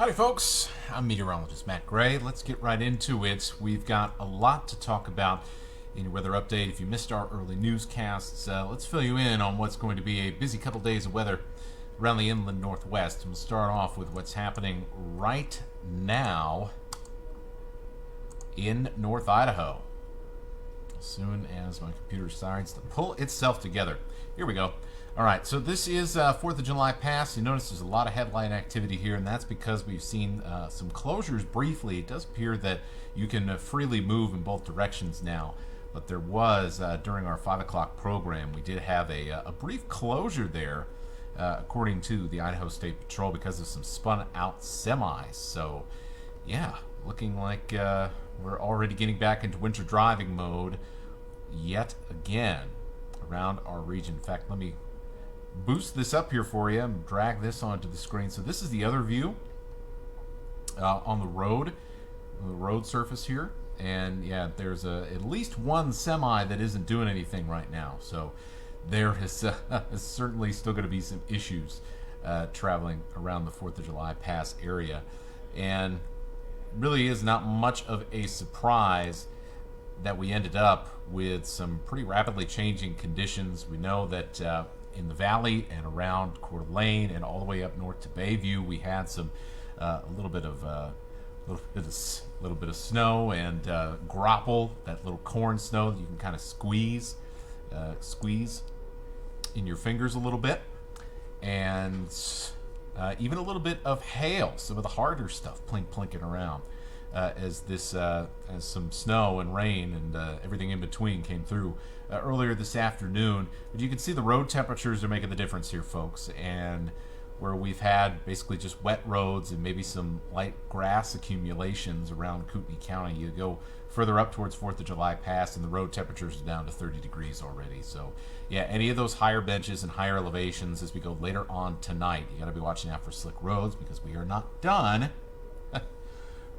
Howdy folks, I'm meteorologist Matt Gray. Let's get right into it. We've got a lot to talk about in your weather update. If you missed our early newscasts, let's fill you in on what's going to be a busy couple days of weather around the inland northwest. And we'll start off with what's happening right now in North Idaho. As soon as my computer decides to pull itself together. Here we go. All right, so this is 4th of July pass. You notice there's a lot of headline activity here, and that's because we've seen some closures briefly. It does appear that you can freely move in both directions now, but there was, during our 5 o'clock program, we did have a brief closure there, according to the Idaho State Patrol, because of some spun-out semis. So, yeah, looking like we're already getting back into winter driving mode yet again around our region. In fact, let me boost this up here for you and drag this onto the screen. So this is the other view on the road surface here. And yeah, there's at least one semi that isn't doing anything right now. So there is certainly still going to be some issues traveling around the 4th of July pass area. And really is not much of a surprise that we ended up with some pretty rapidly changing conditions. We know that in the valley and around Coeur d'Alene and all the way up north to Bayview, we had some a little bit of snow and grapple, that little corn snow that you can kind of squeeze in your fingers a little bit, and even a little bit of hail, some of the harder stuff plinking around as some snow and rain and everything in between came through earlier this afternoon. But you can see the road temperatures are making the difference here, folks, and where we've had basically just wet roads and maybe some light grass accumulations around Kootenai County, you go further up towards 4th of July pass and the road temperatures are down to 30 degrees already. So yeah, any of those higher benches and higher elevations as we go later on tonight, you got to be watching out for slick roads, because we are not done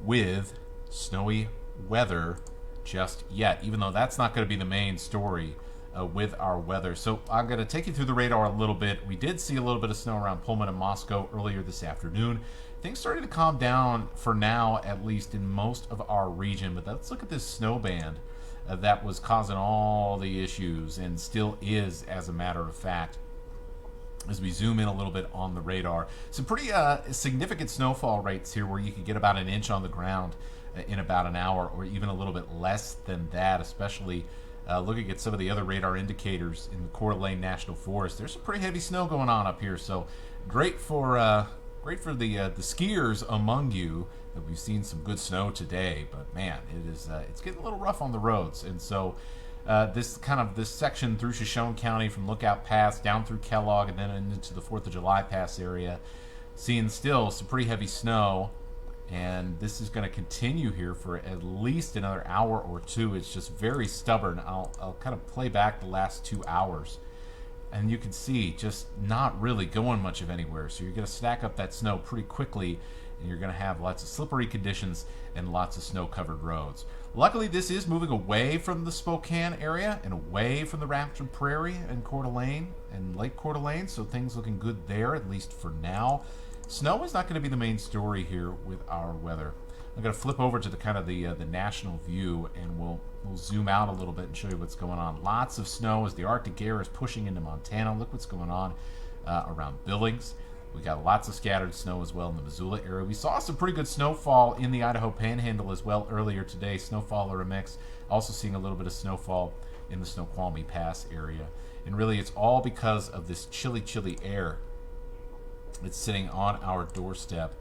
with snowy weather just yet, even though that's not going to be the main story with our weather. So I'm going to take you through the radar a little bit. We did see a little bit of snow around Pullman and Moscow earlier this afternoon. Things started to calm down for now, at least in most of our region. But let's look at this snow band that was causing all the issues, and still is, as a matter of fact, as we zoom in a little bit on the radar. Some pretty significant snowfall rates here, where you could get about an inch on the ground in about an hour, or even a little bit less than that, especially looking at some of the other radar indicators in the Coeur d'Alene National Forest. There's some pretty heavy snow going on up here, so great for the skiers among you that we've seen some good snow today. But man, it's getting a little rough on the roads. And so this section through Shoshone County, from Lookout Pass down through Kellogg and then into the 4th of July pass area, seeing still some pretty heavy snow. And this is going to continue here for at least another hour or two. It's just very stubborn. I'll kind of play back the last 2 hours, and you can see just not really going much of anywhere. So you're going to stack up that snow pretty quickly, and you're going to have lots of slippery conditions and lots of snow-covered roads. Luckily, this is moving away from the Spokane area and away from the Raptor Prairie and Coeur d'Alene and Lake Coeur d'Alene, so things looking good there, at least for now. Snow is not going to be the main story here with our weather. I'm going to flip over to the national view, and we'll zoom out a little bit and show you what's going on. Lots of snow as the Arctic air is pushing into Montana. Look what's going on around Billings. We got lots of scattered snow as well in the Missoula area. We saw some pretty good snowfall in the Idaho Panhandle as well earlier today. Snowfall or a mix. Also seeing a little bit of snowfall in the Snoqualmie Pass area. And really, it's all because of this chilly, chilly air that's sitting on our doorstep.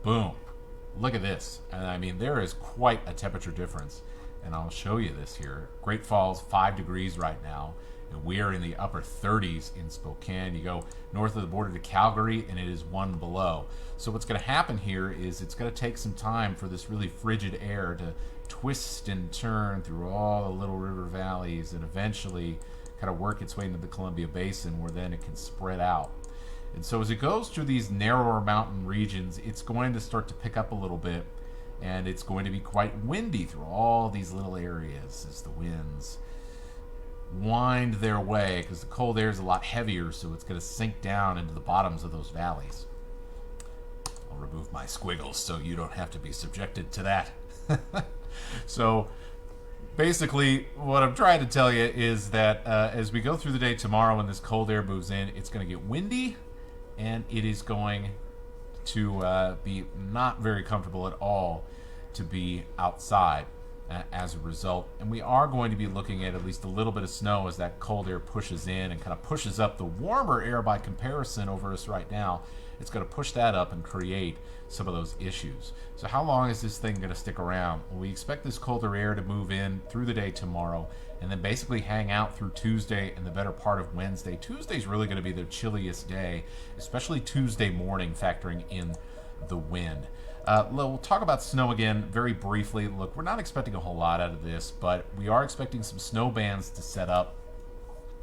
Boom. Look at this. And I mean, there is quite a temperature difference. And I'll show you this here. Great Falls, 5 degrees right now. And we are in the upper 30s in Spokane. You go north of the border to Calgary, and it is 1 below. So what's going to happen here is it's going to take some time for this really frigid air to twist and turn through all the little river valleys and eventually kind of work its way into the Columbia Basin, where then it can spread out. And so as it goes through these narrower mountain regions, it's going to start to pick up a little bit, and it's going to be quite windy through all these little areas as the winds wind their way, because the cold air is a lot heavier, so it's going to sink down into the bottoms of those valleys. I'll remove my squiggles so you don't have to be subjected to that. So basically, what I'm trying to tell you is that as we go through the day tomorrow, when this cold air moves in, it's going to get windy, and it is going to be not very comfortable at all to be outside as a result. And we are going to be looking at least a little bit of snow as that cold air pushes in and kind of pushes up the warmer air by comparison over us right now. It's going to push that up and create some of those issues. So how long is this thing going to stick around? Well, we expect this colder air to move in through the day tomorrow and then basically hang out through Tuesday and the better part of Wednesday. Tuesday's really going to be the chilliest day, especially Tuesday morning, factoring in the wind. We'll talk about snow again very briefly. Look, we're not expecting a whole lot out of this, but we are expecting some snow bands to set up.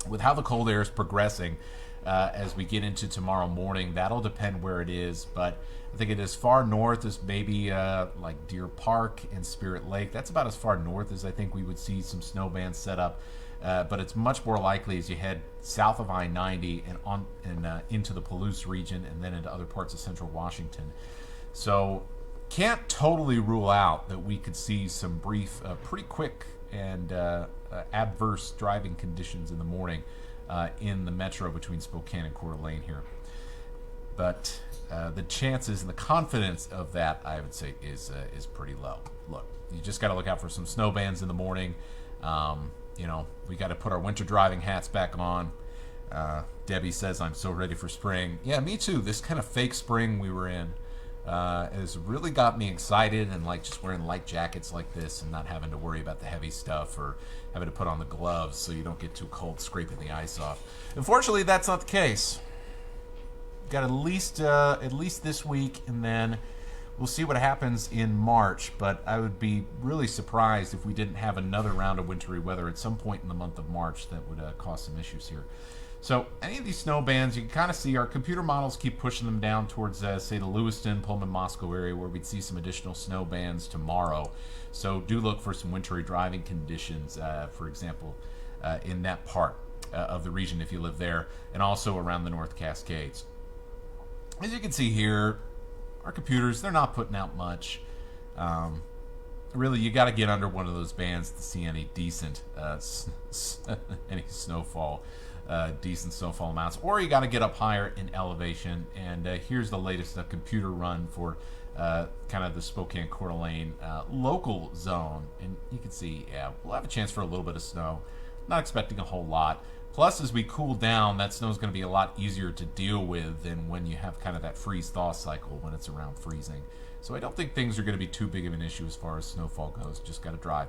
With how the cold air is progressing as we get into tomorrow morning, that'll depend where it is, but I think it is far north as maybe like Deer Park and Spirit Lake. That's about as far north as I think we would see some snow bands set up. But it's much more likely as you head south of I-90 and on and into the Palouse region and then into other parts of central Washington. So can't totally rule out that we could see some brief, pretty quick and adverse driving conditions in the morning in the metro between Spokane and Coeur d'Alene here. But the chances and the confidence of that, I would say, is pretty low. Look, you just got to look out for some snow bands in the morning. We got to put our winter driving hats back on. Debbie says, I'm so ready for spring. Yeah, me too. This kind of fake spring we were in has really got me excited, and like just wearing light jackets like this and not having to worry about the heavy stuff or having to put on the gloves so you don't get too cold scraping the ice off. Unfortunately, that's not the case. Got at least this week, and then we'll see what happens in March, but I would be really surprised if we didn't have another round of wintry weather at some point in the month of March that would cause some issues here. So any of these snow bands, you can kind of see our computer models keep pushing them down towards, say, the Lewiston, Pullman, Moscow area, where we'd see some additional snow bands tomorrow. So do look for some wintry driving conditions, for example, in that part of the region if you live there, and also around the North Cascades. As you can see here, our computers, they're not putting out much. Really, you got to get under one of those bands to see any decent any snowfall. Decent snowfall amounts, or you got to get up higher in elevation. And here's the latest computer run for kind of the Spokane Coeur d'Alene local zone, and you can see, yeah, we'll have a chance for a little bit of snow. Not expecting a whole lot. Plus, as we cool down, that snow is going to be a lot easier to deal with than when you have kind of that freeze-thaw cycle when it's around freezing. So I don't think things are going to be too big of an issue as far as snowfall goes. Just got to drive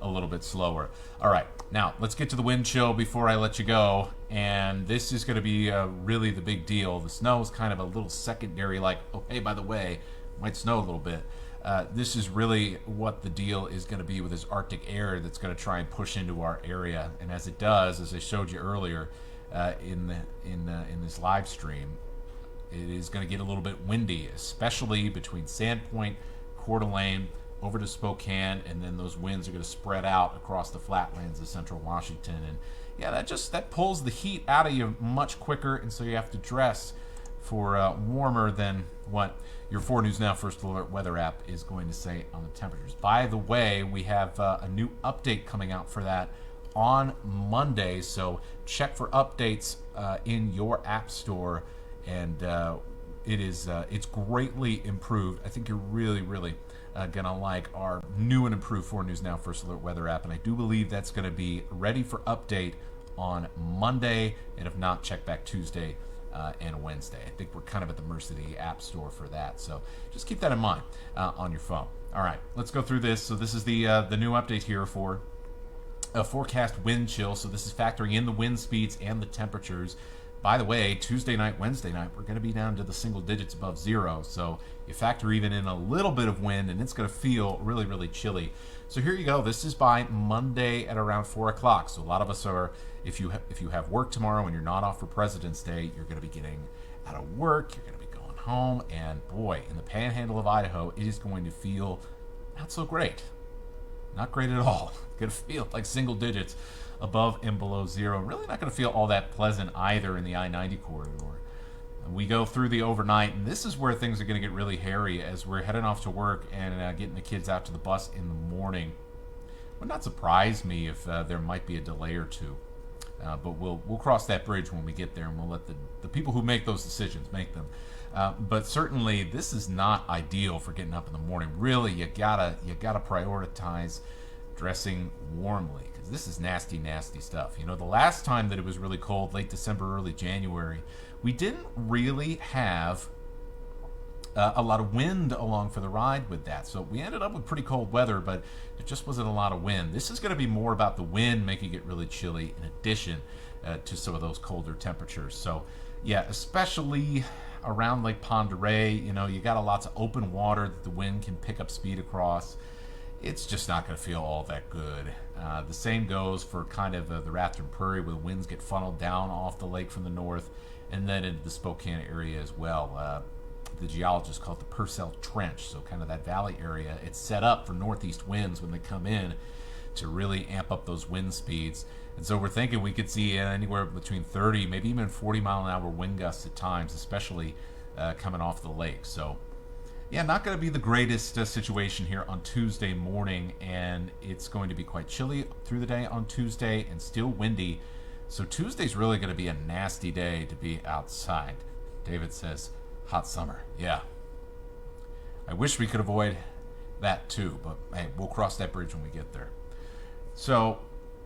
a little bit slower. All right, now let's get to the wind chill before I let you go. And this is going to be really the big deal. The snow is kind of a little secondary, like, oh, hey, by the way, might snow a little bit. This is really what the deal is going to be with this Arctic air that's going to try and push into our area. And as it does, as I showed you earlier in this live stream, it is going to get a little bit windy, especially between Sandpoint, Coeur d'Alene, over to Spokane, and then those winds are going to spread out across the flatlands of central Washington. And yeah, that pulls the heat out of you much quicker, and so you have to dress for warmer than what your 4 News Now First Alert weather app is going to say on the temperatures. By the way, we have a new update coming out for that on Monday, so check for updates in your app store, and it's greatly improved. I think you're really gonna like our new and improved 4 News Now First Alert weather app, and I do believe that's going to be ready for update on Monday, and if not, check back Tuesday and Wednesday. I think we're kind of at the mercy of the app store for that, so just keep that in mind on your phone. All right, let's go through this. So this is the new update here for forecast wind chill. So this is factoring in the wind speeds and the temperatures. By the way, Tuesday night, Wednesday night, we're going to be down to the single digits above zero. So you factor even in a little bit of wind, and it's going to feel really chilly. So here you go. This is by Monday at around 4 o'clock. So a lot of us are, if you have work tomorrow and you're not off for President's Day, you're going to be getting out of work. You're going to be going home. And boy, in the panhandle of Idaho, it is going to feel not so great. Not great at all. Going to feel like single digits above and below zero. Really not going to feel all that pleasant either in the I-90 corridor. We go through the overnight, and this is where things are going to get really hairy as we're heading off to work and getting the kids out to the bus in the morning. Would not surprise me if there might be a delay or two. But we'll cross that bridge when we get there, and we'll let the people who make those decisions make them. But certainly, this is not ideal for getting up in the morning. Really, you gotta prioritize dressing warmly, because this is nasty, nasty stuff. You know, the last time that it was really cold, late December, early January, we didn't really have a lot of wind along for the ride with that. So we ended up with pretty cold weather, but there just wasn't a lot of wind. This is going to be more about the wind making it really chilly in addition to some of those colder temperatures. So yeah, especially around Lake Pend Oreille, you know, you got a lots of open water that the wind can pick up speed across. It's just not going to feel all that good. The same goes for kind of the Rathdrum Prairie, where the winds get funneled down off the lake from the north and then into the Spokane area as well. The geologists call it the Purcell Trench, so kind of that valley area. It's set up for northeast winds when they come in to really amp up those wind speeds. And so we're thinking we could see anywhere between 30, maybe even 40 mile an hour wind gusts at times, especially coming off the lake. So yeah, not going to be the greatest situation here on Tuesday morning, and it's going to be quite chilly through the day on Tuesday and still windy. So Tuesday's really going to be a nasty day to be outside. David says, hot summer. Yeah. I wish we could avoid that too, but hey, we'll cross that bridge when we get there. So,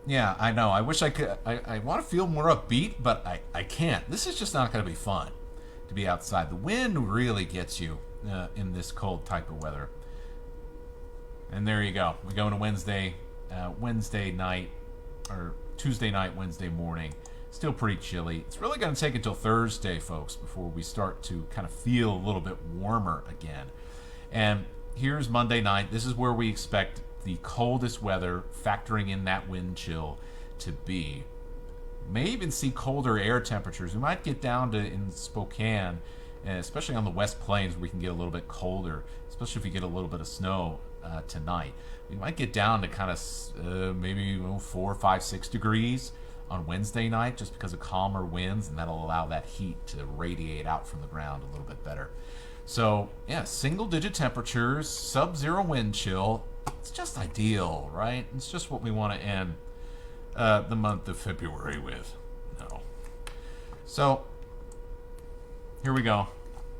yeah, I know. I wish I could. I want to feel more upbeat, but I can't. This is just not going to be fun to be outside. The wind really gets you in this cold type of weather. And there you go. We go into Wednesday night, or Tuesday night, Wednesday morning. Still pretty chilly. It's really going to take until Thursday, folks, before we start to kind of feel a little bit warmer again. And here's Monday night. This is where we expect the coldest weather, factoring in that wind chill, to be. May even see colder air temperatures. We might get down to, in Spokane, especially on the West Plains, where we can get a little bit colder, especially if we get a little bit of snow tonight. We might get down to kind of maybe 4, 5, 6 degrees on Wednesday night, just because of calmer winds, and that'll allow that heat to radiate out from the ground a little bit better. So yeah, single-digit temperatures, sub-zero wind chill. It's just ideal, right? It's just what we want to end the month of February with. No. So here we go,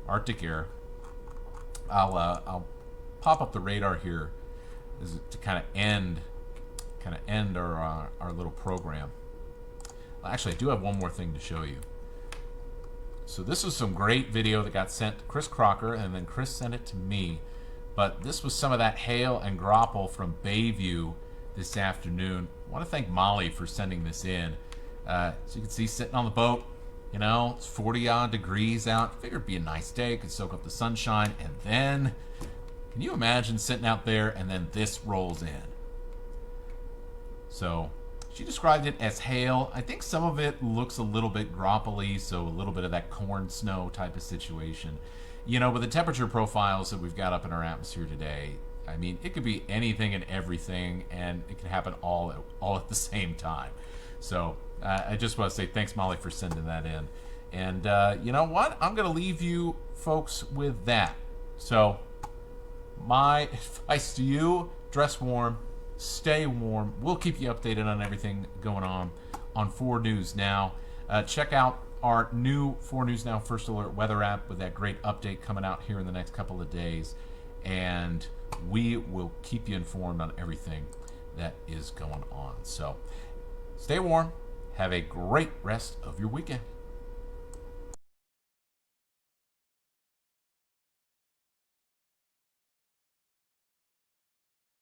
Arctic air. I'll pop up the radar here to kind of end our little program. Actually, I do have one more thing to show you. So this was some great video that got sent to Chris Crocker, and then Chris sent it to me. But this was some of that hail and graupel from Bayview this afternoon. I want to thank Molly for sending this in. So you can see, sitting on the boat, you know, it's 40-odd degrees out. Figured it'd be a nice day, could soak up the sunshine. And then, can you imagine sitting out there and then this rolls in? So she described it as hail. I think some of it looks a little bit graupel-y, so a little bit of that corn snow type of situation. You know, with the temperature profiles that we've got up in our atmosphere today, I mean, it could be anything and everything, and it can happen all at the same time. So I just want to say thanks, Molly, for sending that in. And you know what? I'm going to leave you folks with that. So my advice to you, dress warm, stay warm. We'll keep you updated on everything going on 4 News Now. Check out our new 4 News Now First Alert weather app with that great update coming out here in the next couple of days. And we will keep you informed on everything that is going on. So stay warm. Have a great rest of your weekend.